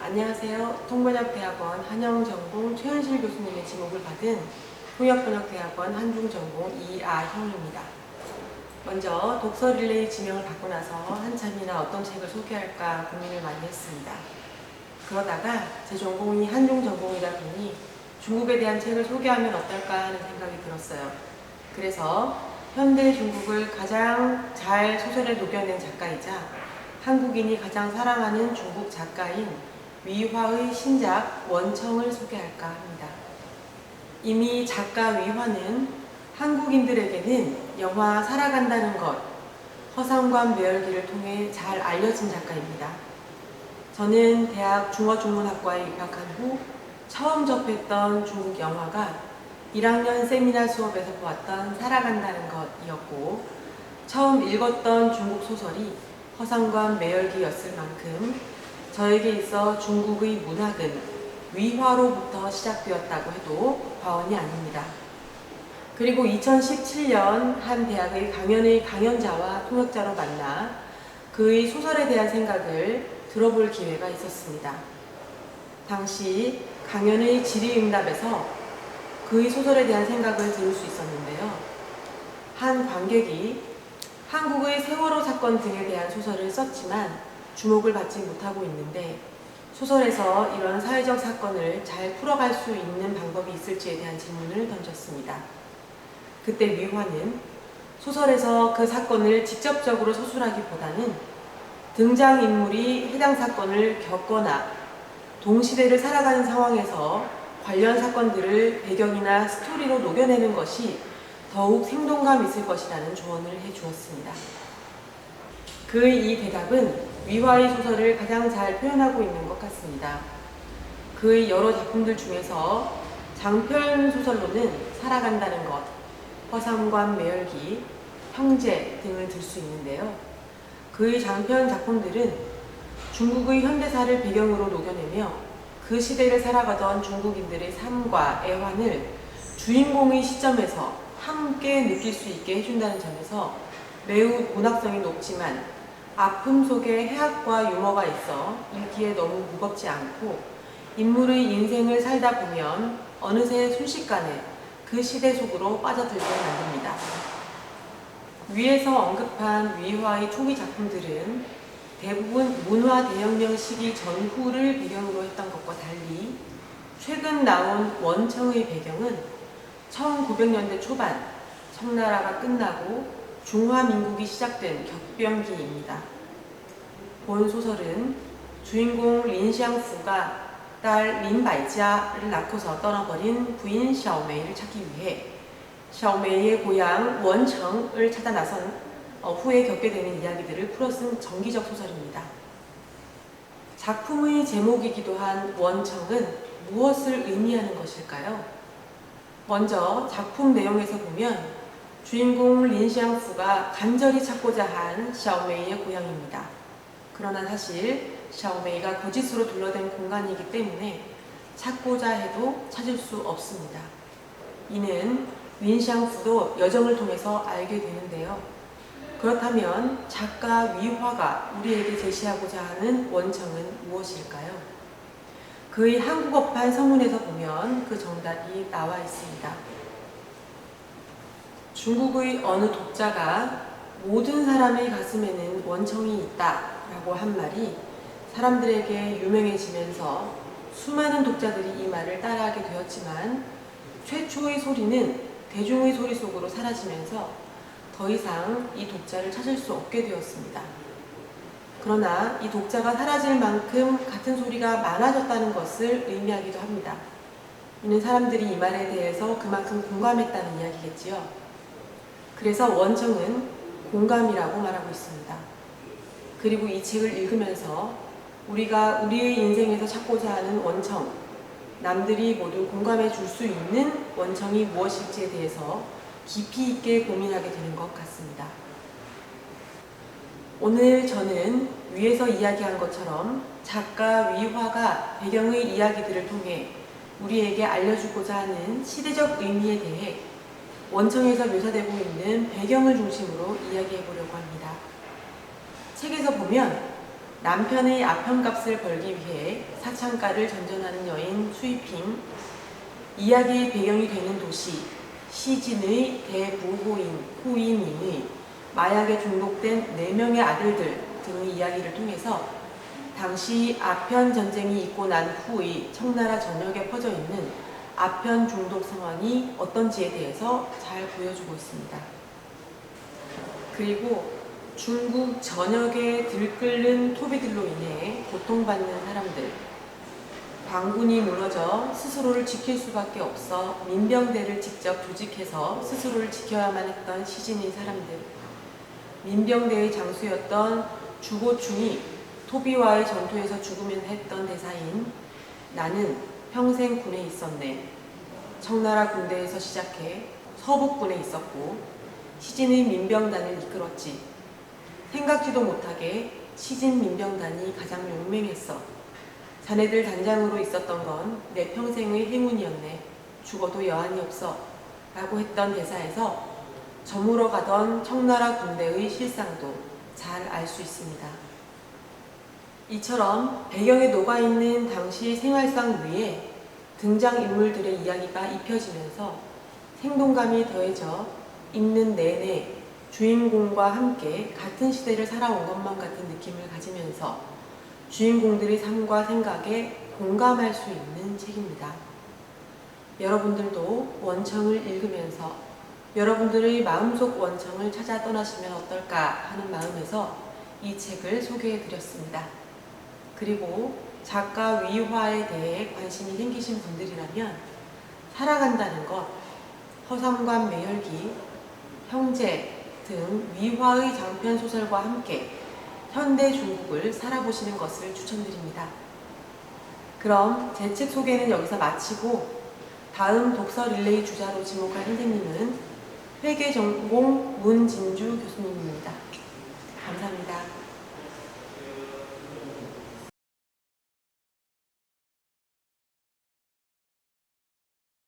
안녕하세요. 통번역대학원 한영전공 최현실 교수님의 지목을 받은 통역번역대학원 한중전공 이아형입니다. 먼저 독서 릴레이 지명을 받고 나서 한참이나 어떤 책을 소개할까 고민을 많이 했습니다. 그러다가 제 전공이 한중전공이다 보니 중국에 대한 책을 소개하면 어떨까 하는 생각이 들었어요. 그래서 현대 중국을 가장 잘 소설에 녹여낸 작가이자 한국인이 가장 사랑하는 중국 작가인 위화의 신작 원청을 소개할까 합니다. 이미 작가 위화는 한국인들에게는 영화 살아간다는 것, 허상관 매열기를 통해 잘 알려진 작가입니다. 저는 대학 중어중문학과에 입학한 후 처음 접했던 중국 영화가 1학년 세미나 수업에서 보았던 살아간다는 것이었고, 처음 읽었던 중국 소설이 허상관 매열기였을 만큼 저에게 있어 중국의 문학은 위화로부터 시작되었다고 해도 과언이 아닙니다. 그리고 2017년 한 대학의 강연의 강연자와 통역자로 만나 그의 소설에 대한 생각을 들어볼 기회가 있었습니다. 당시 강연의 질의응답에서 그의 소설에 대한 생각을 들을 수 있었는데요. 한 관객이 한국의 세월호 사건 등에 대한 소설을 썼지만 주목을 받지 못하고 있는데 소설에서 이런 사회적 사건을 잘 풀어갈 수 있는 방법이 있을지에 대한 질문을 던졌습니다. 그때 위화는 소설에서 그 사건을 직접적으로 서술하기보다는 등장인물이 해당 사건을 겪거나 동시대를 살아가는 상황에서 관련 사건들을 배경이나 스토리로 녹여내는 것이 더욱 생동감 있을 것이라는 조언을 해주었습니다. 그의 이 대답은 위화의 소설을 가장 잘 표현하고 있는 것 같습니다. 그의 여러 작품들 중에서 장편 소설로는 살아간다는 것, 허상관 매열기, 형제 등을 들 수 있는데요. 그의 장편 작품들은 중국의 현대사를 배경으로 녹여내며 그 시대를 살아가던 중국인들의 삶과 애환을 주인공의 시점에서 함께 느낄 수 있게 해준다는 점에서 매우 문학성이 높지만 아픔 속에 해학과 유머가 있어 읽기에 너무 무겁지 않고 인물의 인생을 살다 보면 어느새 순식간에 그 시대 속으로 빠져들게 만듭니다. 위에서 언급한 위화의 초기 작품들은 대부분 문화 대혁명 시기 전후를 배경으로 했던 것과 달리 최근 나온 원청의 배경은 1900년대 초반 청나라가 끝나고 중화민국이 시작된 격변기입니다. 본 소설은 주인공 린샹푸가 딸 린바이자를 낳고서 떠나버린 부인 샤오메이를 찾기 위해 샤오메이의 고향 원청을 찾아 나선 후에 겪게 되는 이야기들을 풀어쓴 정기적 소설입니다. 작품의 제목이기도 한 원청은 무엇을 의미하는 것일까요? 먼저 작품 내용에서 보면 주인공 린샹푸가 간절히 찾고자 한 샤오메이의 고향입니다. 그러나 사실 샤오메이가 거짓으로 둘러댄 공간이기 때문에 찾고자 해도 찾을 수 없습니다. 이는 린샹푸도 여정을 통해서 알게 되는데요. 그렇다면 작가 위화가 우리에게 제시하고자 하는 원청은 무엇일까요? 그의 한국어판 서문에서 보면 그 정답이 나와 있습니다. 중국의 어느 독자가 모든 사람의 가슴에는 원청이 있다 라고 한 말이 사람들에게 유명해지면서 수많은 독자들이 이 말을 따라하게 되었지만 최초의 소리는 대중의 소리 속으로 사라지면서 더 이상 이 독자를 찾을 수 없게 되었습니다. 그러나 이 독자가 사라질 만큼 같은 소리가 많아졌다는 것을 의미하기도 합니다. 이는 사람들이 이 말에 대해서 그만큼 공감했다는 이야기겠지요. 그래서 원청은 공감이라고 말하고 있습니다. 그리고 이 책을 읽으면서 우리가 우리의 인생에서 찾고자 하는 원청, 남들이 모두 공감해 줄 수 있는 원청이 무엇일지에 대해서 깊이 있게 고민하게 되는 것 같습니다. 오늘 저는 위에서 이야기한 것처럼 작가 위화가 배경의 이야기들을 통해 우리에게 알려주고자 하는 시대적 의미에 대해 원청에서 묘사되고 있는 배경을 중심으로 이야기해 보려고 합니다. 책에서 보면 남편의 아편값을 벌기 위해 사창가를 전전하는 여인 수이핑, 이야기의 배경이 되는 도시 시진의 대부호인의 마약에 중독된 4명의 아들들 등의 이야기를 통해서 당시 아편 전쟁이 있고 난 후의 청나라 전역에 퍼져 있는 아편 중독 상황이 어떤지에 대해서 잘 보여주고 있습니다. 그리고 중국 전역에 들끓는 토비들로 인해 고통받는 사람들, 광군이 무너져 스스로를 지킬 수밖에 없어 민병대를 직접 조직해서 스스로를 지켜야만 했던 시진의 사람들, 민병대의 장수였던 주고충이 토비와의 전투에서 죽으면 했던 대사인 나는 평생 군에 있었네. 청나라 군대에서 시작해 서북군에 있었고 시진의 민병단을 이끌었지. 생각지도 못하게 시진 민병단이 가장 용맹했어. 자네들 단장으로 있었던 건 내 평생의 행운이었네. 죽어도 여한이 없어. 라고 했던 대사에서 저물어 가던 청나라 군대의 실상도 잘 알 수 있습니다. 이처럼 배경에 녹아있는 당시 생활상 위에 등장인물들의 이야기가 입혀지면서 생동감이 더해져 읽는 내내 주인공과 함께 같은 시대를 살아온 것만 같은 느낌을 가지면서 주인공들의 삶과 생각에 공감할 수 있는 책입니다. 여러분들도 원청을 읽으면서 여러분들의 마음속 원청을 찾아 떠나시면 어떨까 하는 마음에서 이 책을 소개해 드렸습니다. 그리고 작가 위화에 대해 관심이 생기신 분들이라면 살아간다는 것, 허삼관 매혈기, 형제 등 위화의 장편 소설과 함께 현대 중국을 살아보시는 것을 추천드립니다. 그럼 제 책 소개는 여기서 마치고 다음 독서 릴레이 주자로 지목할 선생님은 회계전공 문진주 교수님입니다. 감사합니다.